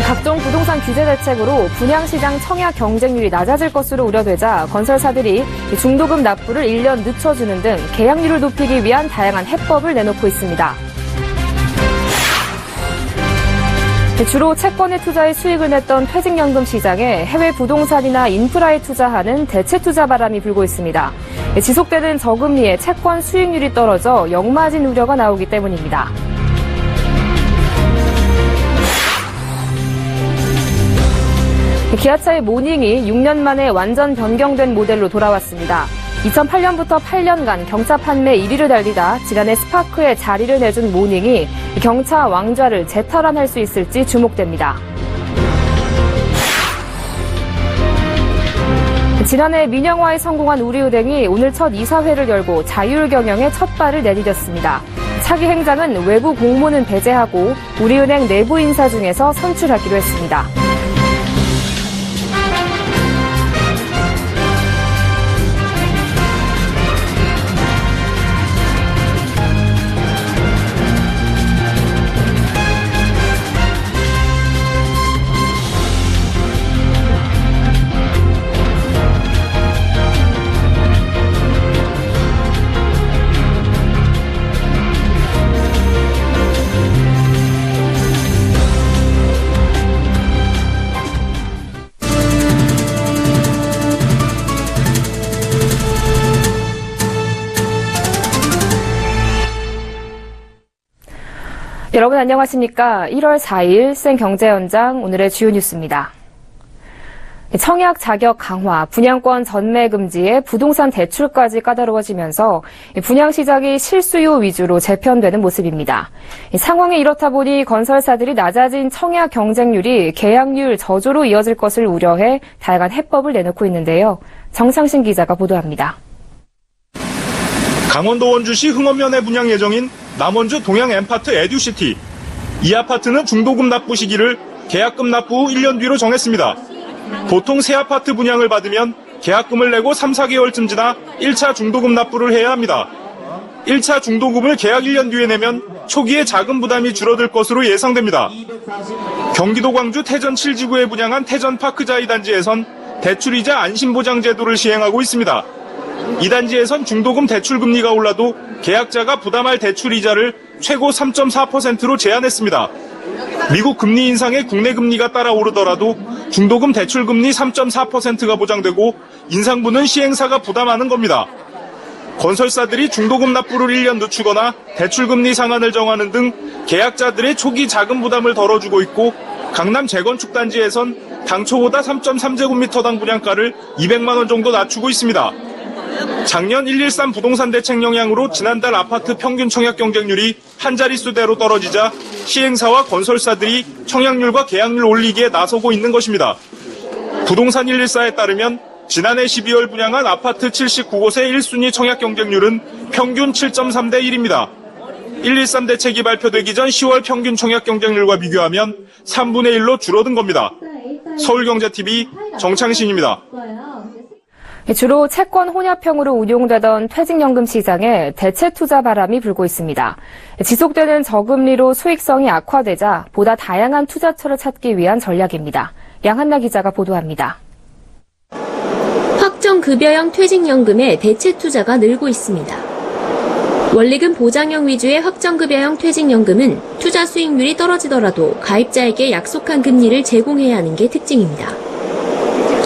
각종 부동산 규제 대책으로 분양시장 청약 경쟁률이 낮아질 것으로 우려되자 건설사들이 중도금 납부를 1년 늦춰주는 등 계약률을 높이기 위한 다양한 해법을 내놓고 있습니다. 주로 채권에 투자해 수익을 냈던 퇴직연금 시장에 해외 부동산이나 인프라에 투자하는 대체 투자 바람이 불고 있습니다. 지속되는 저금리에 채권 수익률이 떨어져 역마진 우려가 나오기 때문입니다. 기아차의 모닝이 6년 만에 완전 변경된 모델로 돌아왔습니다. 2008년부터 8년간 경차 판매 1위를 달리다 지난해 스파크에 자리를 내준 모닝이 경차 왕좌를 재탈환할 수 있을지 주목됩니다. 지난해 민영화에 성공한 우리은행이 오늘 첫 이사회를 열고 자율 경영에 첫 발을 내디뎠습니다. 차기 행장은 외부 공모는 배제하고 우리은행 내부 인사 중에서 선출하기로 했습니다. 여러분 안녕하십니까? 1월 4일 생경제연장 오늘의 주요 뉴스입니다. 청약 자격 강화, 분양권 전매 금지에 부동산 대출까지 까다로워지면서 분양시장이 실수요 위주로 재편되는 모습입니다. 상황이 이렇다 보니 건설사들이 낮아진 청약 경쟁률이 계약률 저조로 이어질 것을 우려해 다양한 해법을 내놓고 있는데요. 정상신 기자가 보도합니다. 강원도 원주시 흥원면에 분양 예정인 남원주 동양 엠파트 에듀시티. 이 아파트는 중도금 납부 시기를 계약금 납부 후 1년 뒤로 정했습니다. 보통 새 아파트 분양을 받으면 계약금을 내고 3, 4개월쯤 지나 1차 중도금 납부를 해야 합니다. 1차 중도금을 계약 1년 뒤에 내면 초기에 자금 부담이 줄어들 것으로 예상됩니다. 경기도 광주 태전 7지구에 분양한 태전 파크자이 단지에선 대출이자 안심보장 제도를 시행하고 있습니다. 이 단지에선 중도금 대출 금리가 올라도 계약자가 부담할 대출 이자를 최고 3.4%로 제한했습니다. 미국 금리 인상에 국내 금리가 따라오르더라도 중도금 대출 금리 3.4%가 보장되고 인상분은 시행사가 부담하는 겁니다. 건설사들이 중도금 납부를 1년 늦추거나 대출 금리 상한을 정하는 등 계약자들의 초기 자금 부담을 덜어주고 있고 강남 재건축 단지에선 당초보다 3.3제곱미터당 분양가를 200만 원 정도 낮추고 있습니다. 작년 113 부동산 대책 영향으로 지난달 아파트 평균 청약 경쟁률이 한 자릿수대로 떨어지자 시행사와 건설사들이 청약률과 계약률 올리기에 나서고 있는 것입니다. 부동산 114에 따르면 지난해 12월 분양한 아파트 79곳의 1순위 청약 경쟁률은 평균 7.3대 1입니다. 113 대책이 발표되기 전 10월 평균 청약 경쟁률과 비교하면 3분의 1로 줄어든 겁니다. 서울경제TV 정창신입니다. 주로 채권 혼합형으로 운용되던 퇴직연금 시장에 대체 투자 바람이 불고 있습니다. 지속되는 저금리로 수익성이 악화되자 보다 다양한 투자처를 찾기 위한 전략입니다. 양한나 기자가 보도합니다. 확정급여형 퇴직연금의 대체 투자가 늘고 있습니다. 원리금 보장형 위주의 확정급여형 퇴직연금은 투자 수익률이 떨어지더라도 가입자에게 약속한 금리를 제공해야 하는 게 특징입니다.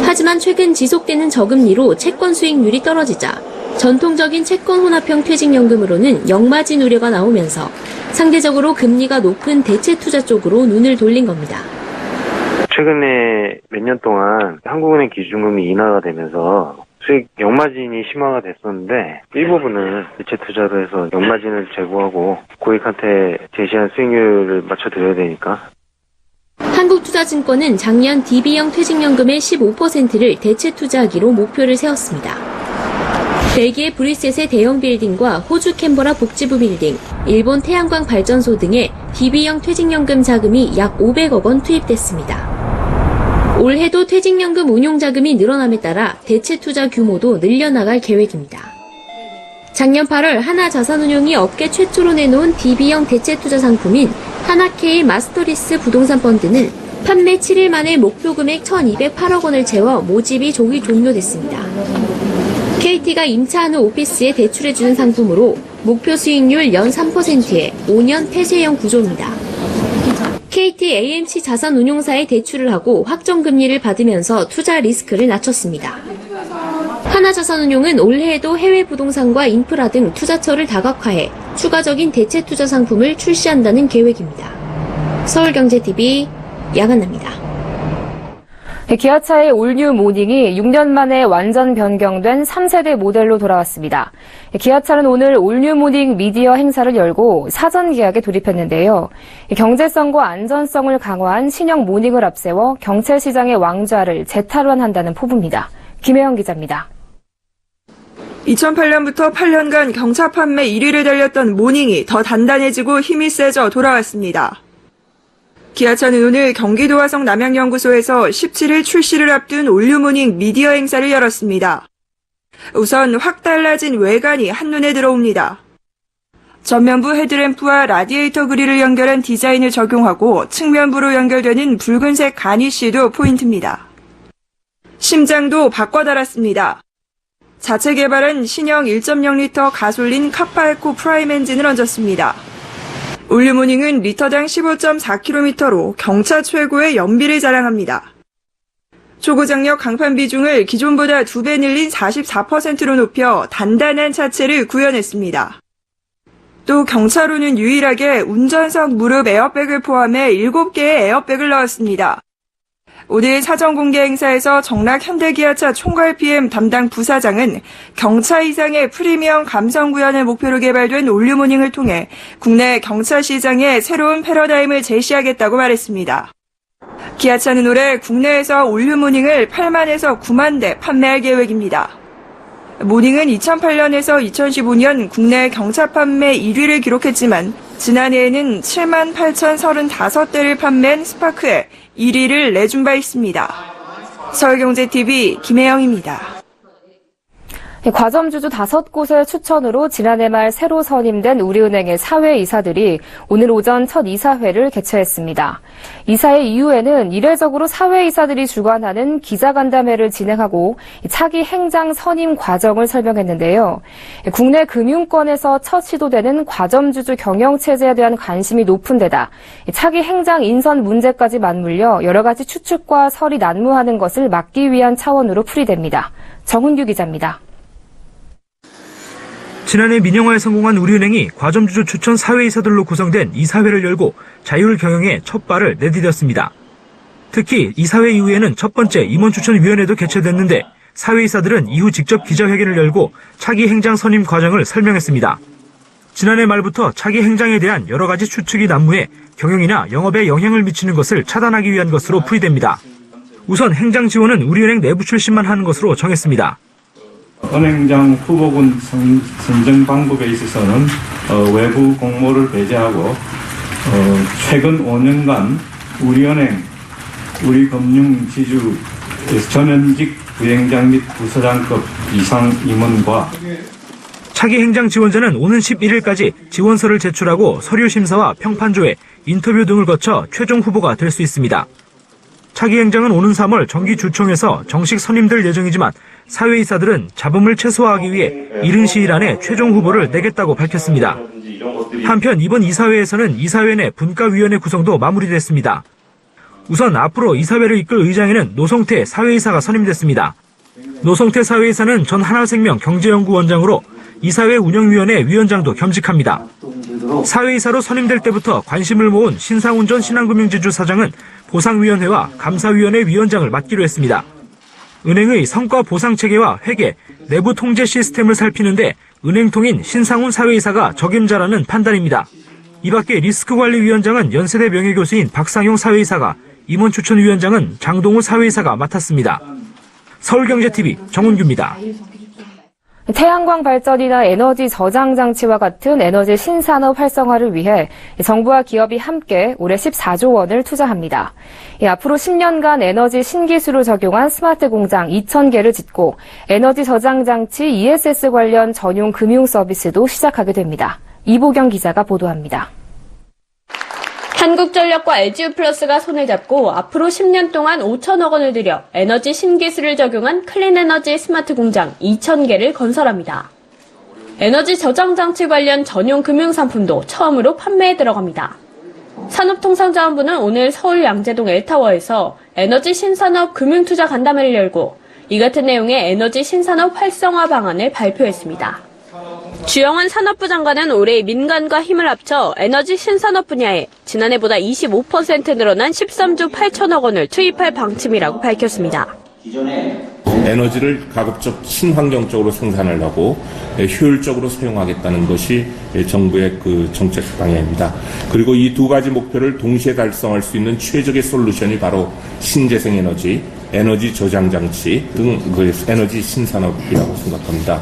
하지만 최근 지속되는 저금리로 채권 수익률이 떨어지자 전통적인 채권 혼합형 퇴직연금으로는 역마진 우려가 나오면서 상대적으로 금리가 높은 대체 투자 쪽으로 눈을 돌린 겁니다. 최근에 몇 년 동안 한국은행 기준금리 인하가 되면서 수익 역마진이 심화가 됐었는데 일부분은 대체 투자로 해서 역마진을 제고하고 고객한테 제시한 수익률을 맞춰드려야 되니까. 한국투자증권은 작년 DB형 퇴직연금의 15%를 대체 투자하기로 목표를 세웠습니다. 벨기에 브뤼셋의 대형 빌딩과 호주 캔버라 복지부 빌딩, 일본 태양광 발전소 등의 DB형 퇴직연금 자금이 약 500억 원 투입됐습니다. 올해도 퇴직연금 운용자금이 늘어남에 따라 대체 투자 규모도 늘려나갈 계획입니다. 작년 8월 하나자산운용이 업계 최초로 내놓은 DB형 대체 투자 상품인 하나케이 마스터리스 부동산 펀드는 판매 7일 만에 목표 금액 1,208억 원을 채워 모집이 조기 종료됐습니다. KT가 임차하는 오피스에 대출해주는 상품으로 목표 수익률 연 3%의 5년 폐쇄형 구조입니다. KT AMC 자산운용사에 대출을 하고 확정금리를 받으면서 투자 리스크를 낮췄습니다. 하나자산운용은 올해에도 해외 부동산과 인프라 등 투자처를 다각화해 추가적인 대체 투자 상품을 출시한다는 계획입니다. 서울경제TV 야간나입니다. 기아차의 올뉴 모닝이 6년 만에 완전 변경된 3세대 모델로 돌아왔습니다. 기아차는 오늘 올뉴 모닝 미디어 행사를 열고 사전 계약에 돌입했는데요. 경제성과 안전성을 강화한 신형 모닝을 앞세워 경차 시장의 왕좌를 재탈환한다는 포부입니다. 김혜영 기자입니다. 2008년부터 8년간 경차 판매 1위를 달렸던 모닝이 더 단단해지고 힘이 세져 돌아왔습니다. 기아차는 오늘 경기도 화성 남양연구소에서 17일 출시를 앞둔 올뉴모닝 미디어 행사를 열었습니다. 우선 확 달라진 외관이 한눈에 들어옵니다. 전면부 헤드램프와 라디에이터 그릴을 연결한 디자인을 적용하고 측면부로 연결되는 붉은색 가니쉬도 포인트입니다. 심장도 바꿔 달았습니다. 자체 개발한 신형 1.0리터 가솔린 카파에코 프라임 엔진을 얹었습니다. 올뉴모닝은 리터당 15.4km로 경차 최고의 연비를 자랑합니다. 초고장력 강판 비중을 기존보다 2배 늘린 44%로 높여 단단한 차체를 구현했습니다. 또 경차로는 유일하게 운전석 무릎 에어백을 포함해 7개의 에어백을 넣었습니다. 오늘 사전 공개 행사에서 정락 현대기아차 총괄 PM 담당 부사장은 경차 이상의 프리미엄 감성 구현을 목표로 개발된 올뉴모닝을 통해 국내 경차 시장에 새로운 패러다임을 제시하겠다고 말했습니다. 기아차는 올해 국내에서 올뉴모닝을 8만에서 9만 대 판매할 계획입니다. 모닝은 2008년에서 2015년 국내 경차 판매 1위를 기록했지만 지난해에는 7만 8,035대를 판매한 스파크에 1위를 내준 바 있습니다. 서울경제TV 김혜영입니다. 과점주주 5곳의 추천으로 지난해 말 새로 선임된 우리은행의 사회이사들이 오늘 오전 첫 이사회를 개최했습니다. 이사회 이후에는 이례적으로 사회이사들이 주관하는 기자간담회를 진행하고 차기 행장 선임 과정을 설명했는데요. 국내 금융권에서 첫 시도되는 과점주주 경영체제에 대한 관심이 높은 데다 차기 행장 인선 문제까지 맞물려 여러 가지 추측과 설이 난무하는 것을 막기 위한 차원으로 풀이됩니다. 정훈규 기자입니다. 지난해 민영화에 성공한 우리은행이 과점주주 추천 사회이사들로 구성된 이사회를 열고 자율 경영에 첫 발을 내디뎠습니다. 특히 이사회 이후에는 첫 번째 임원추천위원회도 개최됐는데 사회이사들은 이후 직접 기자회견을 열고 차기 행장 선임 과정을 설명했습니다. 지난해 말부터 차기 행장에 대한 여러 가지 추측이 난무해 경영이나 영업에 영향을 미치는 것을 차단하기 위한 것으로 풀이됩니다. 우선 행장 지원은 우리은행 내부 출신만 하는 것으로 정했습니다. 은행장 후보군 선정 방법에 있어서는 외부 공모를 배제하고 최근 5년간 우리은행, 우리금융지주 전현직 부행장 및 부서장급 이상 임원과 차기 행장 지원자는 오는 11일까지 지원서를 제출하고 서류 심사와 평판조회, 인터뷰 등을 거쳐 최종 후보가 될 수 있습니다. 차기 행장은 오는 3월 정기주총에서 정식 선임될 예정이지만 사회이사들은 잡음을 최소화하기 위해 이른 시일 안에 최종 후보를 내겠다고 밝혔습니다. 한편 이번 이사회에서는 이사회 내 분과위원회 구성도 마무리됐습니다. 우선 앞으로 이사회를 이끌 의장에는 노성태 사회이사가 선임됐습니다. 노성태 사회이사는 전 하나생명 경제연구원장으로 이사회 운영위원회 위원장도 겸직합니다. 사회이사로 선임될 때부터 관심을 모은 신상훈 전 신한금융지주 사장은 보상위원회와 감사위원회 위원장을 맡기로 했습니다. 은행의 성과 보상 체계와 회계, 내부 통제 시스템을 살피는데 은행통인 신상훈 사회이사가 적임자라는 판단입니다. 이 밖에 리스크관리위원장은 연세대 명예교수인 박상용 사회이사가, 임원추천위원장은 장동우 사회이사가 맡았습니다. 서울경제TV 정훈규입니다. 태양광 발전이나 에너지 저장 장치와 같은 에너지 신산업 활성화를 위해 정부와 기업이 함께 올해 14조 원을 투자합니다. 앞으로 10년간 에너지 신기술을 적용한 스마트 공장 2,000개를 짓고 에너지 저장 장치 ESS 관련 전용 금융 서비스도 시작하게 됩니다. 이보경 기자가 보도합니다. 한국전력과 LG유플러스가 손을 잡고 앞으로 10년 동안 5천억 원을 들여 에너지 신기술을 적용한 클린에너지 스마트 공장 2,000개를 건설합니다. 에너지 저장 장치 관련 전용 금융상품도 처음으로 판매에 들어갑니다. 산업통상자원부는 오늘 서울 양재동 엘타워에서 에너지 신산업 금융투자 간담회를 열고 이 같은 내용의 에너지 신산업 활성화 방안을 발표했습니다. 주영환 산업부 장관은 올해 민간과 힘을 합쳐 에너지 신산업 분야에 지난해보다 25% 늘어난 13조 8천억 원을 투입할 방침이라고 밝혔습니다. 에너지를 가급적 친환경적으로 생산을 하고 효율적으로 사용하겠다는 것이 정부의 그 정책 방향입니다. 그리고 이 두 가지 목표를 동시에 달성할 수 있는 최적의 솔루션이 바로 신재생 에너지, 에너지 저장 장치 등 그 에너지 신산업이라고 생각합니다.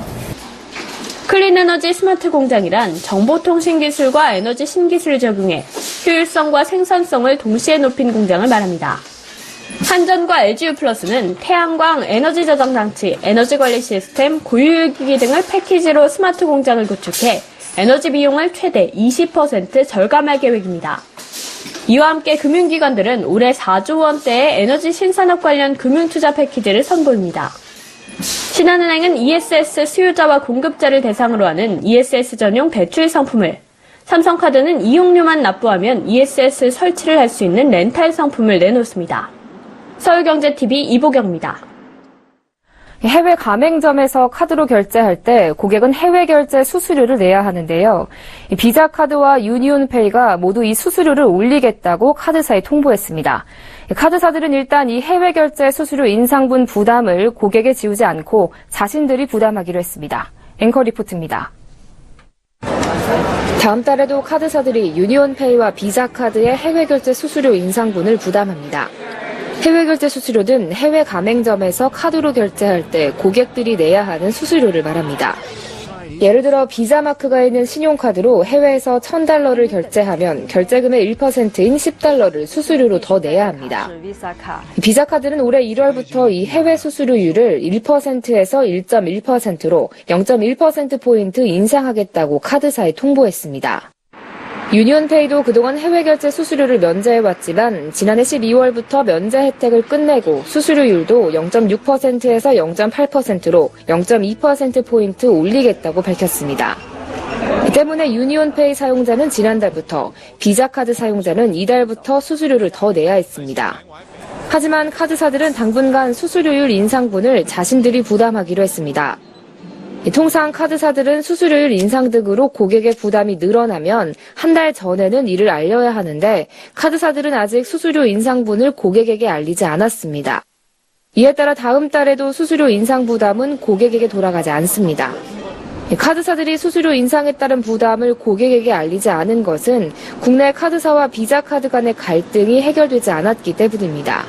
클린에너지 스마트 공장이란 정보통신기술과 에너지 신기술을 적용해 효율성과 생산성을 동시에 높인 공장을 말합니다. 한전과 LG유플러스는 태양광, 에너지 저장 장치, 에너지 관리 시스템, 고유기기 등을 패키지로 스마트 공장을 구축해 에너지 비용을 최대 20% 절감할 계획입니다. 이와 함께 금융기관들은 올해 4조 원대의 에너지 신산업 관련 금융투자 패키지를 선보입니다. 신한은행은 ESS 수요자와 공급자를 대상으로 하는 ESS 전용 대출 상품을, 삼성카드는 이용료만 납부하면 ESS 설치를 할 수 있는 렌탈 상품을 내놓습니다. 서울경제TV 이보경입니다. 해외 가맹점에서 카드로 결제할 때 고객은 해외 결제 수수료를 내야 하는데요. 비자 카드와 유니온페이가 모두 이 수수료를 올리겠다고 카드사에 통보했습니다. 카드사들은 일단 이 해외 결제 수수료 인상분 부담을 고객에 지우지 않고 자신들이 부담하기로 했습니다. 앵커 리포트입니다. 다음 달에도 카드사들이 유니온페이와 비자 카드의 해외 결제 수수료 인상분을 부담합니다. 해외 결제 수수료는 해외 가맹점에서 카드로 결제할 때 고객들이 내야 하는 수수료를 말합니다. 예를 들어 비자 마크가 있는 신용카드로 해외에서 $1,000를 결제하면 결제금의 1%인 $10를 수수료로 더 내야 합니다. 비자 카드는 올해 1월부터 이 해외 수수료율을 1%에서 1.1%로 0.1%포인트 인상하겠다고 카드사에 통보했습니다. 유니온페이도 그동안 해외 결제 수수료를 면제해왔지만 지난해 12월부터 면제 혜택을 끝내고 수수료율도 0.6%에서 0.8%로 0.2%포인트 올리겠다고 밝혔습니다. 이 때문에 유니온페이 사용자는 지난달부터, 비자카드 사용자는 이달부터 수수료를 더 내야 했습니다. 하지만 카드사들은 당분간 수수료율 인상분을 자신들이 부담하기로 했습니다. 통상 카드사들은 수수료율 인상 등으로 고객의 부담이 늘어나면 한 달 전에는 이를 알려야 하는데 카드사들은 아직 수수료 인상분을 고객에게 알리지 않았습니다. 이에 따라 다음 달에도 수수료 인상 부담은 고객에게 돌아가지 않습니다. 카드사들이 수수료 인상에 따른 부담을 고객에게 알리지 않은 것은 국내 카드사와 비자카드 간의 갈등이 해결되지 않았기 때문입니다.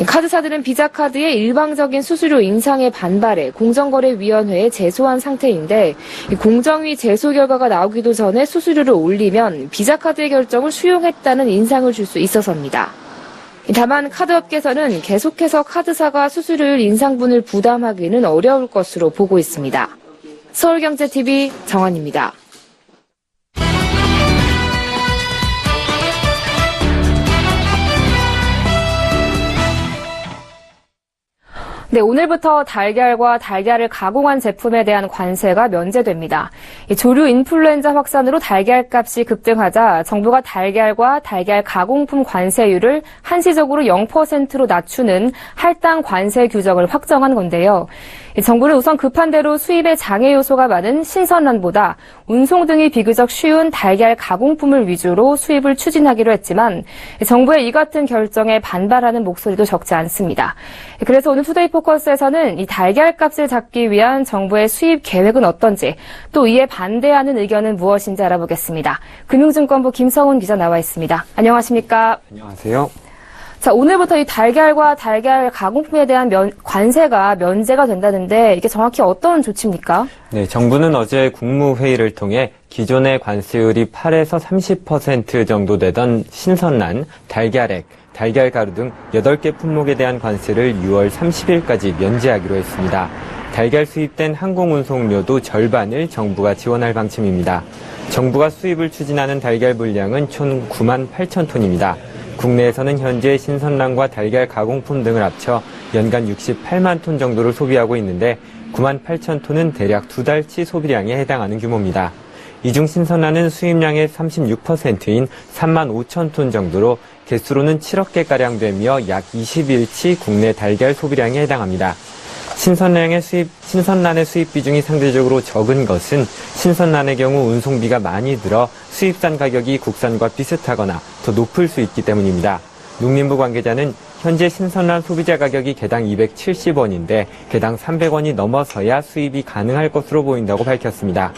카드사들은 비자카드의 일방적인 수수료 인상에 반발해 공정거래위원회에 제소한 상태인데 공정위 제소 결과가 나오기도 전에 수수료를 올리면 비자카드의 결정을 수용했다는 인상을 줄 수 있어서입니다. 다만 카드업계에서는 계속해서 카드사가 수수료율 인상분을 부담하기는 어려울 것으로 보고 있습니다. 서울경제TV 정원입니다. 네, 오늘부터 달걀과 달걀을 가공한 제품에 대한 관세가 면제됩니다. 조류 인플루엔자 확산으로 달걀값이 급등하자 정부가 달걀과 달걀 가공품 관세율을 한시적으로 0%로 낮추는 할당 관세 규정을 확정한 건데요. 정부는 우선 급한 대로 수입에 장애 요소가 많은 신선란보다 운송 등이 비교적 쉬운 달걀 가공품을 위주로 수입을 추진하기로 했지만 정부의 이 같은 결정에 반발하는 목소리도 적지 않습니다. 그래서 오늘 투데이 포커스에서는 이 달걀 값을 잡기 위한 정부의 수입 계획은 어떤지 또 이에 반대하는 의견은 무엇인지 알아보겠습니다. 금융증권부 김성훈 기자 나와 있습니다. 안녕하십니까? 안녕하세요. 자, 오늘부터 이 달걀과 달걀 가공품에 대한 관세가 면제가 된다는데 이게 정확히 어떤 조치입니까? 네, 정부는 어제 국무회의를 통해 기존의 관세율이 8에서 30% 정도 되던 신선란, 달걀액, 달걀가루 등 8개 품목에 대한 관세를 6월 30일까지 면제하기로 했습니다. 달걀 수입된 항공운송료도 절반을 정부가 지원할 방침입니다. 정부가 수입을 추진하는 달걀 물량은 총 9만 8천 톤입니다. 국내에서는 현재 신선란과 달걀 가공품 등을 합쳐 연간 68만 톤 정도를 소비하고 있는데 9만 8천 톤은 대략 2달치 소비량에 해당하는 규모입니다. 이 중 신선란은 수입량의 36%인 3만 5천 톤 정도로 개수로는 7억 개가량 되며 약 20일치 국내 달걀 소비량에 해당합니다. 신선란의 수입 비중이 상대적으로 적은 것은 신선란의 경우 운송비가 많이 들어 수입산 가격이 국산과 비슷하거나 더 높을 수 있기 때문입니다. 농림부 관계자는 현재 신선란 소비자 가격이 개당 270원인데 개당 300원이 넘어서야 수입이 가능할 것으로 보인다고 밝혔습니다.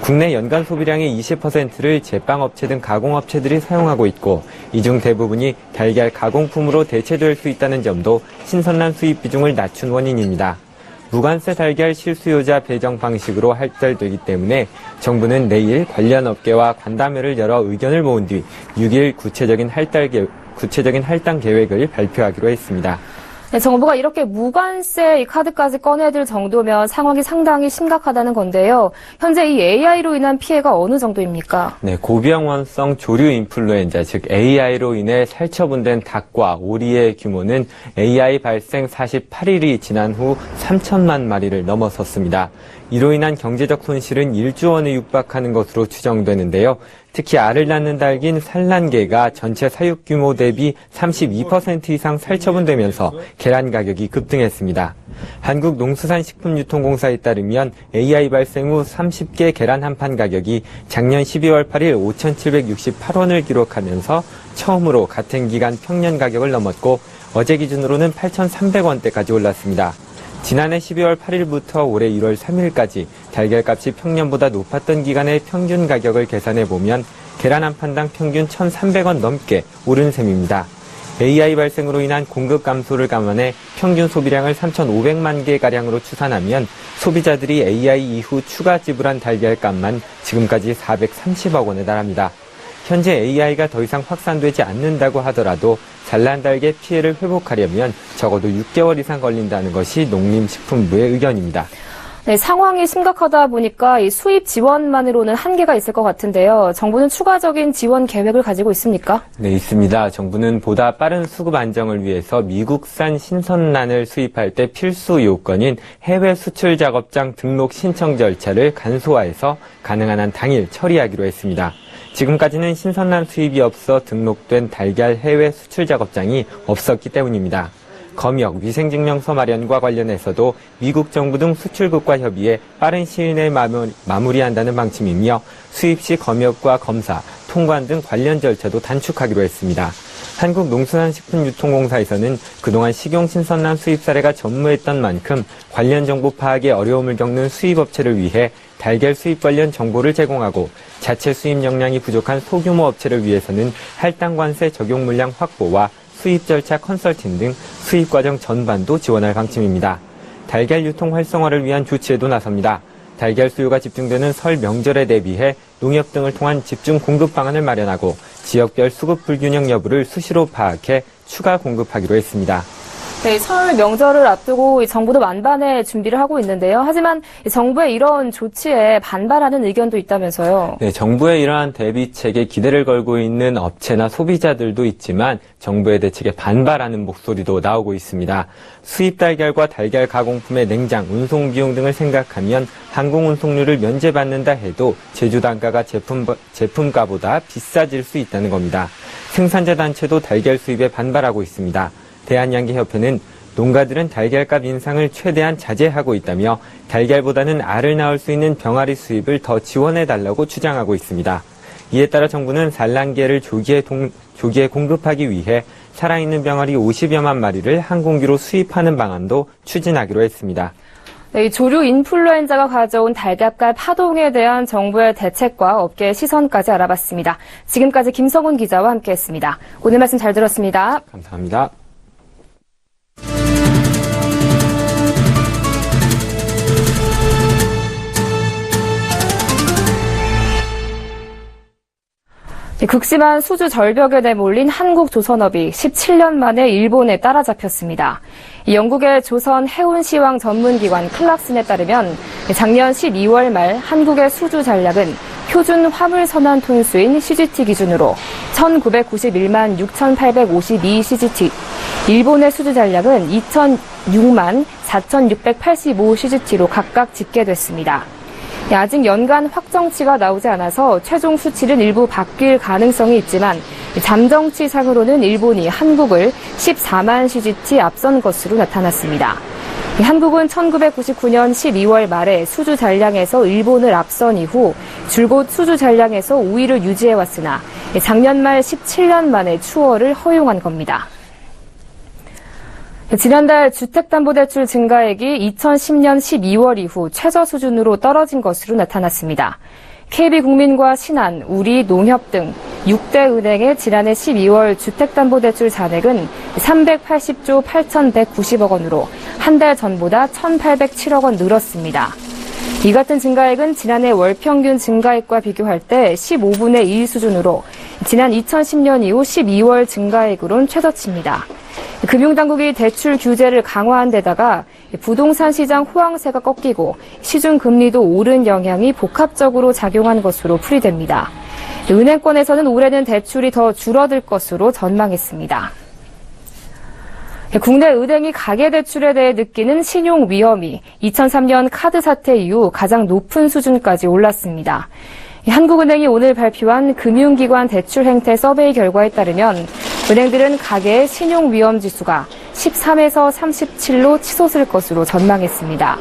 국내 연간 소비량의 20%를 제빵업체 등 가공업체들이 사용하고 있고 이 중 대부분이 달걀 가공품으로 대체될 수 있다는 점도 신선란 수입 비중을 낮춘 원인입니다. 무관세 달걀 실수요자 배정 방식으로 할당되기 때문에 정부는 내일 관련 업계와 간담회를 열어 의견을 모은 뒤 6일 구체적인 할당 계획을 발표하기로 했습니다. 네, 정부가 이렇게 무관세 이 카드까지 꺼내들 정도면 상황이 상당히 심각하다는 건데요. 현재 이 AI로 인한 피해가 어느 정도입니까? 네, 고병원성 조류 인플루엔자, 즉 AI로 인해 살처분된 닭과 오리의 규모는 AI 발생 48일이 지난 후 3천만 마리를 넘어섰습니다. 이로 인한 경제적 손실은 1조 원에 육박하는 것으로 추정되는데요. 특히 알을 낳는 닭인 산란개가 전체 사육 규모 대비 32% 이상 살처분되면서 계란 가격이 급등했습니다. 한국농수산식품유통공사에 따르면 AI 발생 후 30개 계란 한 판 가격이 작년 12월 8일 5,768원을 기록하면서 처음으로 같은 기간 평년 가격을 넘었고 어제 기준으로는 8,300원대까지 올랐습니다. 지난해 12월 8일부터 올해 1월 3일까지 달걀값이 평년보다 높았던 기간의 평균 가격을 계산해보면 계란 한 판당 평균 1,300원 넘게 오른 셈입니다. AI 발생으로 인한 공급 감소를 감안해 평균 소비량을 3,500만 개가량으로 추산하면 소비자들이 AI 이후 추가 지불한 달걀값만 지금까지 430억 원에 달합니다. 현재 AI가 더 이상 확산되지 않는다고 하더라도 산란달걀 피해를 회복하려면 적어도 6개월 이상 걸린다는 것이 농림식품부의 의견입니다. 네, 상황이 심각하다 보니까 이 수입 지원만으로는 한계가 있을 것 같은데요. 정부는 추가적인 지원 계획을 가지고 있습니까? 네, 있습니다. 정부는 보다 빠른 수급 안정을 위해서 미국산 신선란을 수입할 때 필수 요건인 해외 수출 작업장 등록 신청 절차를 간소화해서 가능한 한 당일 처리하기로 했습니다. 지금까지는 신선란 수입이 없어 등록된 달걀 해외 수출 작업장이 없었기 때문입니다. 검역, 위생증명서 마련과 관련해서도 미국 정부 등 수출국과 협의해 빠른 시일 내에 마무리한다는 방침이며 수입 시 검역과 검사, 통관 등 관련 절차도 단축하기로 했습니다. 한국농수산식품유통공사에서는 그동안 식용 신선란 수입 사례가 전무했던 만큼 관련 정보 파악에 어려움을 겪는 수입업체를 위해 달걀 수입 관련 정보를 제공하고 자체 수입 역량이 부족한 소규모 업체를 위해서는 할당 관세 적용 물량 확보와 수입 절차 컨설팅 등 수입 과정 전반도 지원할 방침입니다. 달걀 유통 활성화를 위한 조치에도 나섭니다. 달걀 수요가 집중되는 설 명절에 대비해 농협 등을 통한 집중 공급 방안을 마련하고 지역별 수급 불균형 여부를 수시로 파악해 추가 공급하기로 했습니다. 네, 설 명절을 앞두고 정부도 만반의 준비를 하고 있는데요. 하지만 정부의 이런 조치에 반발하는 의견도 있다면서요. 네, 정부의 이러한 대비책에 기대를 걸고 있는 업체나 소비자들도 있지만 정부의 대책에 반발하는 목소리도 나오고 있습니다. 수입 달걀과 달걀 가공품의 냉장, 운송 비용 등을 생각하면 항공운송료를 면제받는다 해도 제조 단가가 제품가보다 비싸질 수 있다는 겁니다. 생산자 단체도 달걀 수입에 반발하고 있습니다. 대한양계협회는 농가들은 달걀값 인상을 최대한 자제하고 있다며 달걀보다는 알을 낳을 수 있는 병아리 수입을 더 지원해달라고 주장하고 있습니다. 이에 따라 정부는 산란계를 조기에 공급하기 위해 살아있는 병아리 50여만 마리를 항공기로 수입하는 방안도 추진하기로 했습니다. 네, 조류 인플루엔자가 가져온 달걀값 파동에 대한 정부의 대책과 업계의 시선까지 알아봤습니다. 지금까지 김성훈 기자와 함께했습니다. 오늘 말씀 잘 들었습니다. 감사합니다. 극심한 수주 절벽에 내몰린 한국 조선업이 17년 만에 일본에 따라잡혔습니다. 영국의 조선 해운시황 전문기관 클락슨에 따르면 작년 12월 말 한국의 수주 전략은 표준 화물 선환 톤수인 CGT 기준으로 1991만 6,852 CGT, 일본의 수주 잔량은 2,006만 4,685 CGT로 각각 집계됐습니다. 아직 연간 확정치가 나오지 않아서 최종 수치는 일부 바뀔 가능성이 있지만 잠정치상으로는 일본이 한국을 14만 CGT 앞선 것으로 나타났습니다. 한국은 1999년 12월 말에 수주 잔량에서 일본을 앞선 이후 줄곧 수주 잔량에서 우위를 유지해왔으나 작년 말 17년 만에 추월을 허용한 겁니다. 지난달 주택담보대출 증가액이 2010년 12월 이후 최저 수준으로 떨어진 것으로 나타났습니다. KB국민과 신한, 우리, 농협 등 6대 은행의 지난해 12월 주택담보대출 잔액은 380조 8,190억 원으로 한 달 전보다 1,807억 원 늘었습니다. 이 같은 증가액은 지난해 월 평균 증가액과 비교할 때 15분의 1 수준으로 지난 2010년 이후 12월 증가액으론 최저치입니다. 금융당국이 대출 규제를 강화한 데다가 부동산 시장 호황세가 꺾이고 시중금리도 오른 영향이 복합적으로 작용한 것으로 풀이됩니다. 은행권에서는 올해는 대출이 더 줄어들 것으로 전망했습니다. 국내 은행이 가계대출에 대해 느끼는 신용 위험이 2003년 카드 사태 이후 가장 높은 수준까지 올랐습니다. 한국은행이 오늘 발표한 금융기관 대출 행태 서베이 결과에 따르면 은행들은 가계의 신용 위험 지수가 13에서 37로 치솟을 것으로 전망했습니다.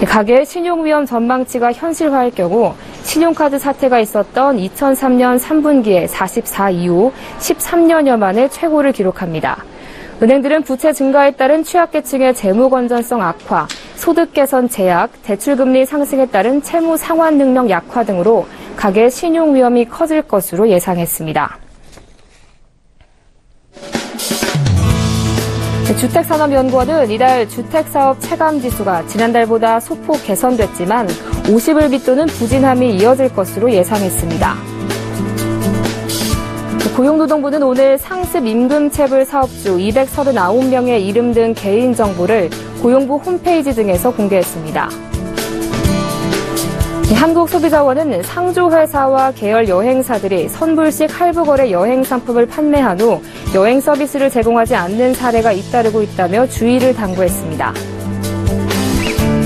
가계의 신용 위험 전망치가 현실화할 경우 신용카드 사태가 있었던 2003년 3분기에 44 이후 13년여 만에 최고를 기록합니다. 은행들은 부채 증가에 따른 취약계층의 재무 건전성 악화, 소득 개선 제약, 대출금리 상승에 따른 채무 상환 능력 약화 등으로 가계 신용 위험이 커질 것으로 예상했습니다. 주택산업연구원은 이달 주택사업 체감지수가 지난달보다 소폭 개선됐지만 50을 밑도는 부진함이 이어질 것으로 예상했습니다. 고용노동부는 오늘 상습 임금체불 사업주 239명의 이름 등 개인정보를 고용부 홈페이지 등에서 공개했습니다. 한국소비자원은 상조회사와 계열 여행사들이 선불식 할부거래 여행 상품을 판매한 후 여행 서비스를 제공하지 않는 사례가 잇따르고 있다며 주의를 당부했습니다.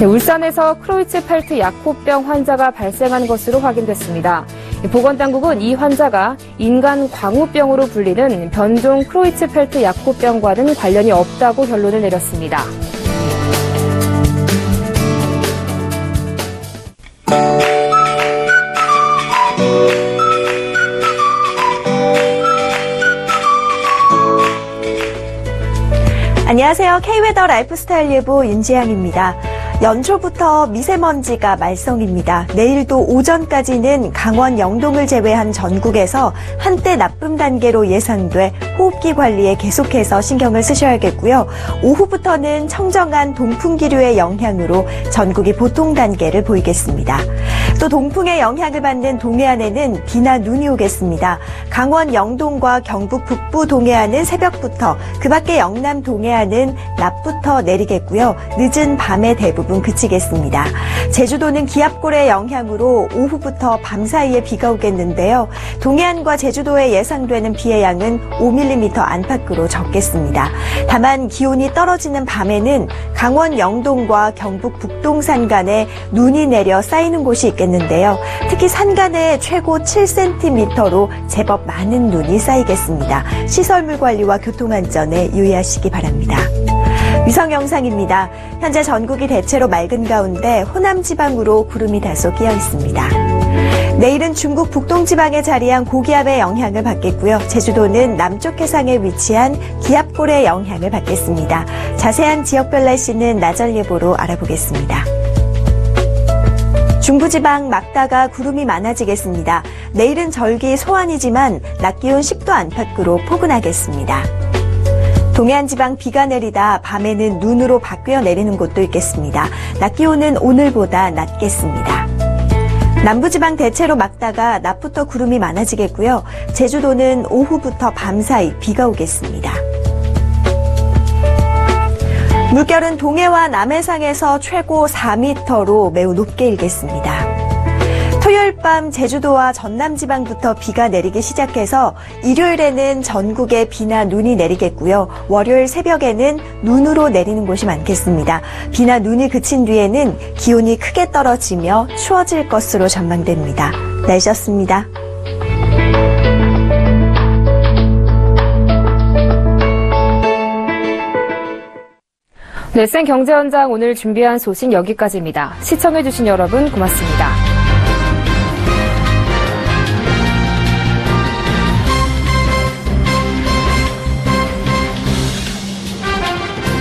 울산에서 크로이츠펠트 약호병 환자가 발생한 것으로 확인됐습니다. 보건당국은 이 환자가 인간 광우병으로 불리는 변종 크로이츠펠트 약호병과는 관련이 없다고 결론을 내렸습니다. 안녕하세요. K웨더 라이프스타일 예보 윤지향입니다. 연초부터 미세먼지가 말썽입니다. 내일도 오전까지는 강원 영동을 제외한 전국에서 한때 나쁨 단계로 예상돼 호흡기 관리에 계속해서 신경을 쓰셔야겠고요. 오후부터는 청정한 동풍 기류의 영향으로 전국이 보통 단계를 보이겠습니다. 또 동풍의 영향을 받는 동해안에는 비나 눈이 오겠습니다. 강원 영동과 경북 북부 동해안은 새벽부터, 그 밖에 영남 동해안은 낮부터 내리겠고요. 늦은 밤에 대부분 그치겠습니다. 제주도는 기압골의 영향으로 오후부터 밤 사이에 비가 오겠는데요. 동해안과 제주도에 예상되는 비의 양은 5mm 안팎으로 적겠습니다. 다만 기온이 떨어지는 밤에는 강원 영동과 경북 북동 산간에 눈이 내려 쌓이는 곳이 있겠는데요. 특히 산간에 최고 7cm로 제법 많은 눈이 쌓이겠습니다. 시설물 관리와 교통안전에 유의하시기 바랍니다. 위성 영상입니다. 현재 전국이 대체로 맑은 가운데 호남 지방으로 구름이 다소 끼어 있습니다. 내일은 중국 북동 지방에 자리한 고기압의 영향을 받겠고요. 제주도는 남쪽 해상에 위치한 기압골의 영향을 받겠습니다. 자세한 지역별 날씨는 나절 예보로 알아보겠습니다. 중부지방 막다가 구름이 많아지겠습니다. 내일은 절기 소환이지만 낮 기온 10도 안팎으로 포근하겠습니다. 동해안 지방 비가 내리다 밤에는 눈으로 바뀌어 내리는 곳도 있겠습니다. 낮 기온은 오늘보다 낮겠습니다. 남부지방 대체로 막다가 낮부터 구름이 많아지겠고요. 제주도는 오후부터 밤 사이 비가 오겠습니다. 물결은 동해와 남해상에서 최고 4m로 매우 높게 일겠습니다. 토요일 토요일 밤 제주도와 전남지방부터 비가 내리기 시작해서 일요일에는 전국에 비나 눈이 내리겠고요. 월요일 새벽에는 눈으로 내리는 곳이 많겠습니다. 비나 눈이 그친 뒤에는 기온이 크게 떨어지며 추워질 것으로 전망됩니다. 날씨였습니다. 네, 생 경제 현장 오늘 준비한 소식 여기까지입니다. 시청해주신 여러분 고맙습니다.